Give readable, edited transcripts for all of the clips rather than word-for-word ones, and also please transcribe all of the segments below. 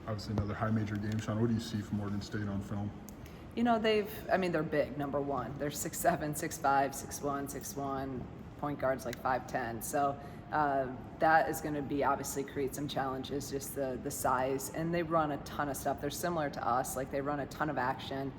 Obviously another high major game. Shauna, what do you see from Oregon State on film? You know, they're big, number one. They're 6'7", 6'5", 6'1", 6'1", point guards like 5'10". So that is going to be obviously create some challenges, just the size. And they run a ton of stuff. They're similar to us. Like, they run a ton of action.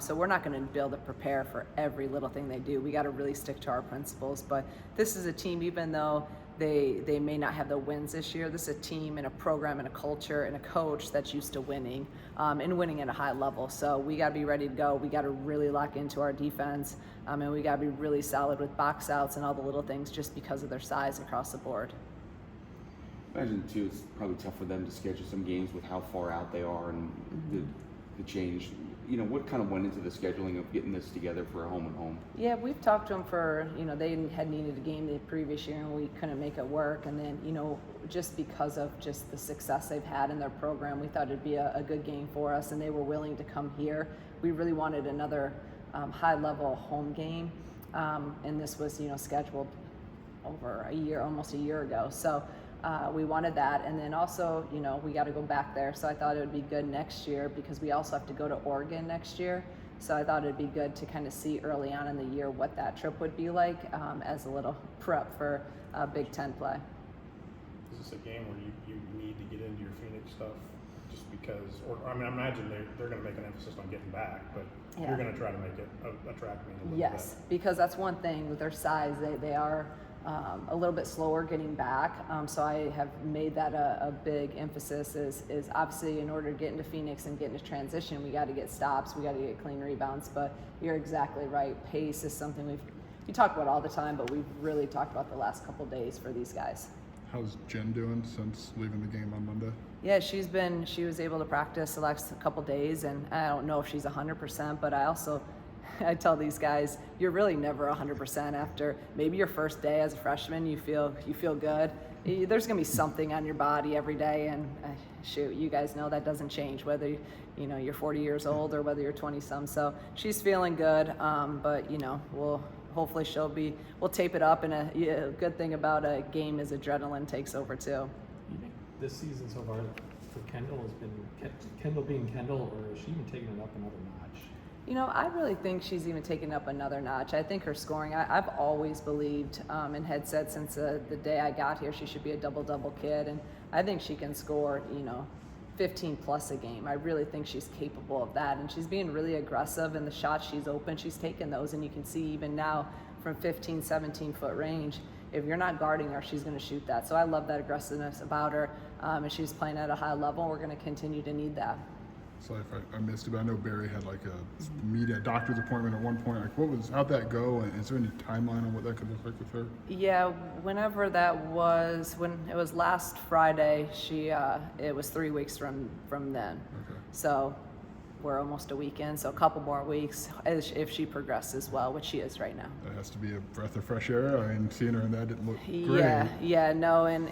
So we're not going to be able to prepare for every little thing they do. We got to really stick to our principles. But this is a team, even though they may not have the wins this year, this is a team and a program and a culture and a coach that's used to winning and winning at a high level. So we got to be ready to go. We got to really lock into our defense, and we got to be really solid with box outs and all the little things just because of their size across the board. I imagine too, it's probably tough for them to schedule some games with how far out they are and the change. You know, what kind of went into the scheduling of getting this together for a home and home? Yeah, we've talked to them for, they had needed a game the previous year and we couldn't make it work. And then, just because of just the success they've had in their program, we thought it'd be a good game for us, and they were willing to come here. We really wanted another high-level home game, and this was, scheduled over almost a year ago. So we wanted that, and then also, we got to go back there. So I thought it would be good next year because we also have to go to Oregon next year. So I thought it'd be good to kind of see early on in the year what that trip would be like as a little prep for Big Ten play. Is this a game where you need to get into your Phoenix stuff just because, I imagine they're going to make an emphasis on getting back, but you're going to try to make it attractive a little bit. Yes, because that's one thing with their size. They are a little bit slower getting back. So I have made that a big emphasis is obviously in order to get into Phoenix and get into transition, we got to get stops, we got to get clean rebounds, but you're exactly right. Pace is something you talk about all the time, but we've really talked about the last couple of days for these guys. How's Jen doing since leaving the game on Monday? Yeah, she was able to practice the last couple days, and I don't know if she's 100%, but I tell these guys, you're really never 100% after maybe your first day as a freshman. You feel good. There's gonna be something on your body every day, and shoot, you guys know that doesn't change whether you're 40 years old or whether you're 20-some. So she's feeling good, but hopefully we'll tape it up. And a good thing about a game is adrenaline takes over too. You think this season so far for Kendall has been Kendall being Kendall, or is she even taking it up another notch? I really think she's even taken up another notch. I think her scoring, I've always believed and had said since the day I got here she should be a double-double kid, and I think she can score, 15 plus a game. I really think she's capable of that, and she's being really aggressive, and the shots she's open, she's taking those, and you can see even now from 15, 17-foot range, if you're not guarding her, she's going to shoot that. So I love that aggressiveness about her, and she's playing at a high level. We're going to continue to need that. So if I missed it, but I know Barry had like a doctor's appointment at one point. Like, how'd that go? And is there any timeline on what that could look like with her? Yeah, whenever that was, when it was last Friday, it was 3 weeks from then. Okay. So we're almost a week in, so a couple more weeks if she progresses well, which she is right now. That has to be a breath of fresh air. I mean, seeing her in that didn't look great. Yeah, no, and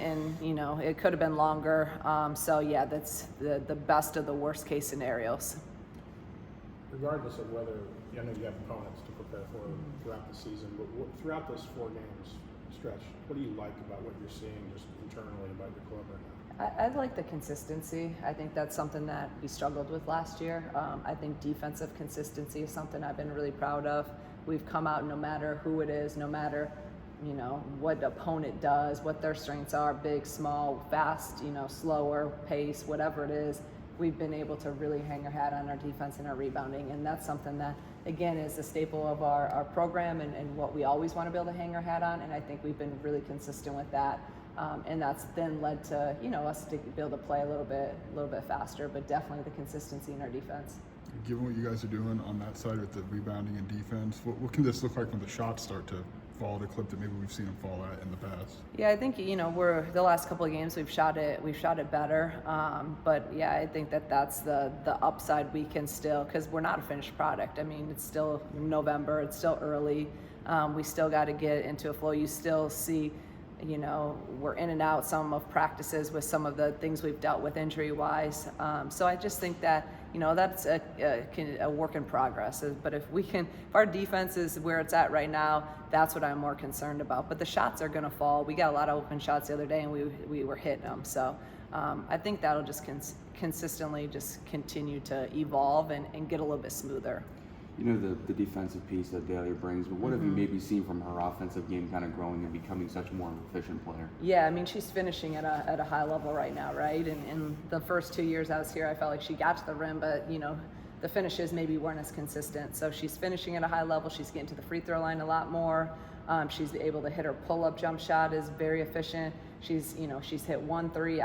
it could have been longer. So yeah, that's the best of the worst case scenarios. Regardless of whether, I know you have opponents to prepare for throughout the season, but throughout this 4 games stretch, what do you like about what you're seeing just internally about your club right now? I like the consistency. I think that's something that we struggled with last year. I think defensive consistency is something I've been really proud of. We've come out no matter who it is, no matter what the opponent does, what their strengths are, big, small, fast, slower, pace, whatever it is. We've been able to really hang our hat on our defense and our rebounding, and that's something that, again, is a staple of our program and what we always want to be able to hang our hat on, and I think we've been really consistent with that. And that's then led to us to be able to play a little bit faster, but definitely the consistency in our defense. Given what you guys are doing on that side with the rebounding and defense, what can this look like when the shots start to fall at a clip that maybe we've seen them fall at in the past? Yeah, I think we're the last couple of games we've shot it better, but yeah, I think that's the upside we can still, because we're not a finished product. I mean, it's still November, it's still early, we still got to get into a flow. You still see. We're in and out some of practices with some of the things we've dealt with injury-wise. So I just think that, that's a work in progress. But if our defense is where it's at right now, that's what I'm more concerned about. But the shots are going to fall. We got a lot of open shots the other day, and we were hitting them. So I think that'll just consistently just continue to evolve and get a little bit smoother. You know, the defensive piece that Dahlia brings, but what have you maybe seen from her offensive game kind of growing and becoming such more efficient player? Yeah, I mean, she's finishing at a high level right now, right? And in the first 2 years I was here, I felt like she got to the rim, but, you know, the finishes maybe weren't as consistent. So she's finishing at a high level. She's getting to the free throw line a lot more. She's able to hit her pull-up jump shot is very efficient. She's hit 1 3.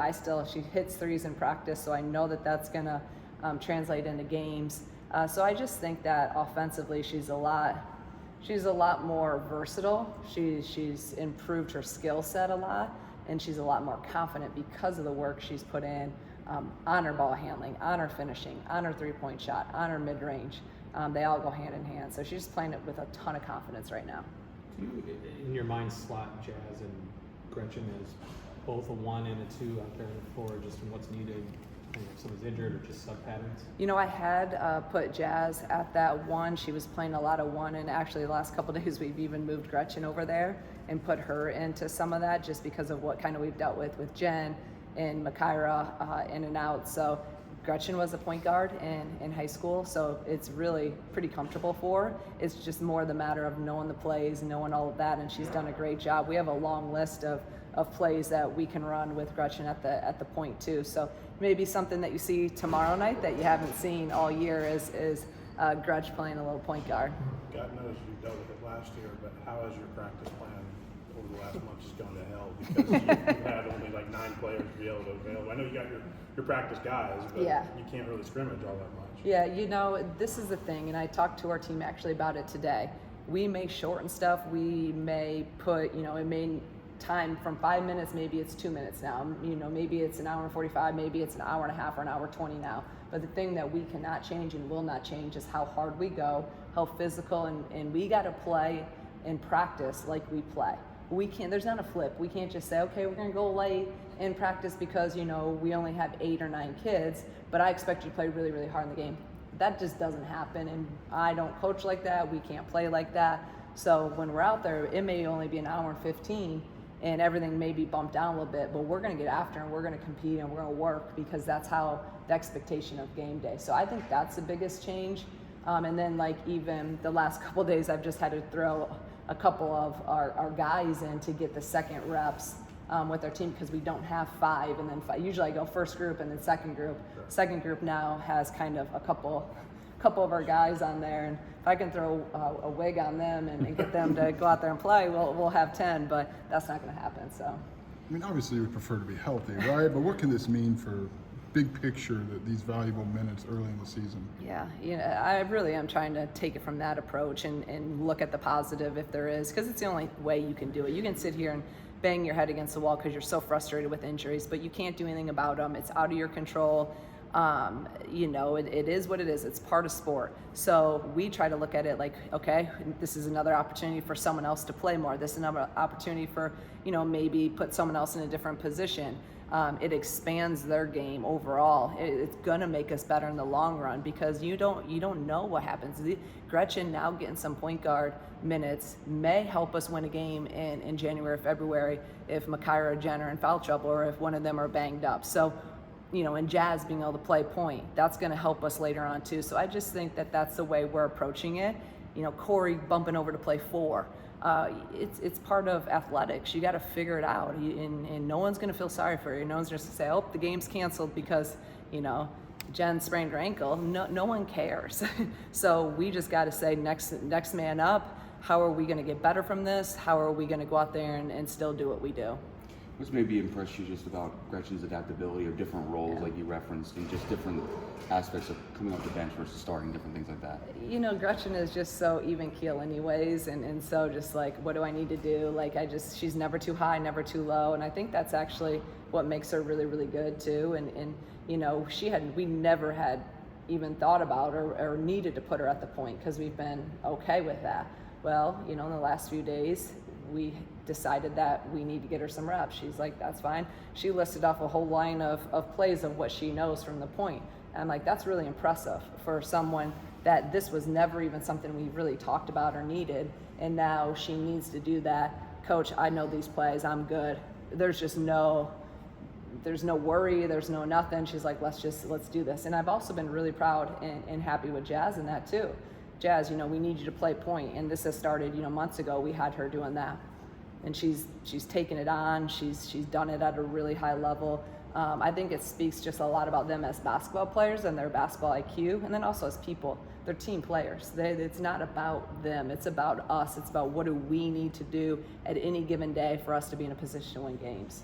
She hits threes in practice, so I know that that's going to translate into games. So I just think that offensively she's a lot more versatile. She's improved her skill set a lot, and she's a lot more confident because of the work she's put in on her ball handling, on her finishing, on her three-point shot, on her mid-range. They all go hand in hand. So she's playing it with a ton of confidence right now. Do you, in your mind, slot Jazz and Gretchen as both a 1 and a 2 out there on the floor, just in what's needed? If someone's injured or just sub patterns? You know, I had put Jazz at that 1. She was playing a lot of 1, and actually the last couple of days we've even moved Gretchen over there and put her into some of that just because of what kind of we've dealt with Jen and Makaira in and out. So Gretchen was a point guard in high school, so it's really pretty comfortable for her. It's just more the matter of knowing the plays, knowing all of that, and she's done a great job. We have a long list of plays that we can run with Gretchen at the point too. So maybe something that you see tomorrow night that you haven't seen all year is Gretch playing a little point guard. God knows you dealt with it last year, but how has your practice plan over the last month just gone to hell? Because you had only like 9 players to be able to avail. I know you got your practice guys, but Yeah. you can't really scrimmage all that much. Yeah, you know, this is the thing, and I talked to our team actually about it today. We may shorten stuff. We may put, you know, it may time from 5 minutes, maybe it's 2 minutes now. You know, maybe it's an hour and 45, maybe it's an hour and a half or an hour 20 now. But the thing that we cannot change and will not change is how hard we go, how physical, and we got to play and practice like we play. We can't, there's not a flip. We can't just say, okay, we're going to go late in practice because, you know, we only have 8 or 9 kids, but I expect you to play really, really hard in the game. That just doesn't happen, and I don't coach like that. We can't play like that. So when we're out there, it may only be an hour and 15, and everything may be bumped down a little bit, but we're going to get after and we're going to compete and we're going to work because that's how the expectation of game day. So I think that's the biggest change. And then like even the last couple of days, I've just had to throw a couple of our guys in to get the second reps with our team because we don't have 5 and then 5. Usually I go first group and then second group. Second group now has kind of a couple of our guys on there, and if I can throw a wig on them and get them to go out there and play, we'll have 10, but that's not going to happen. So, I mean, obviously you would prefer to be healthy, right? But what can this mean for big picture, that these valuable minutes early in the season? yeah, I really am trying to take it from that approach and look at the positive if there is, because it's the only way you can do it. You can sit here and bang your head against the wall because you're so frustrated with injuries, but you can't do anything about them. It's out of your control. You know, it is what it is. It's part of sport. So we try to look at it like, okay, this is another opportunity for someone else to play more. This is another opportunity for, you know, maybe put someone else in a different position. It expands their game overall. It's gonna make us better in the long run because you don't know what happens. Gretchen now getting some point guard minutes may help us win a game in January or February if Makaira or Jen are in foul trouble or if one of them are banged up. So, you know, and Jazz being able to play point, that's going to help us later on too. So I just think that that's the way we're approaching it. You know, Corey bumping over to play 4. It's part of athletics. You got to figure it out, and no one's going to feel sorry for you. No one's just going to say, oh, the game's canceled because, you know, Jen sprained her ankle. No one cares. So we just got to say next man up. How are we going to get better from this? How are we going to go out there and still do what we do? What's maybe impressed you just about Gretchen's adaptability of different roles, like you referenced, and just different aspects of coming off the bench versus starting, different things like that? You know, Gretchen is just so even keel anyways, and so just like, what do I need to do? Like, she's never too high, never too low, and I think that's actually what makes her really, really good too. And you know, we never had even thought about or needed to put her at the point because we've been okay with that. Well, you know, in the last few days, we decided that we need to get her some reps. She's like, that's fine. She listed off a whole line of plays of what she knows from the point. And I'm like, that's really impressive for someone that this was never even something we really talked about or needed. And now she needs to do that. Coach, I know these plays, I'm good. There's just no there's no worry, there's no nothing. She's like, let's do this. And I've also been really proud and happy with Jazz in that too. Jazz, you know, we need you to play point, and this has started, you know, months ago. We had her doing that, and she's taken it on. She's done it at a really high level. I think it speaks just a lot about them as basketball players and their basketball IQ, and then also as people. They're team players. It's not about them. It's about us. It's about what do we need to do at any given day for us to be in a position to win games.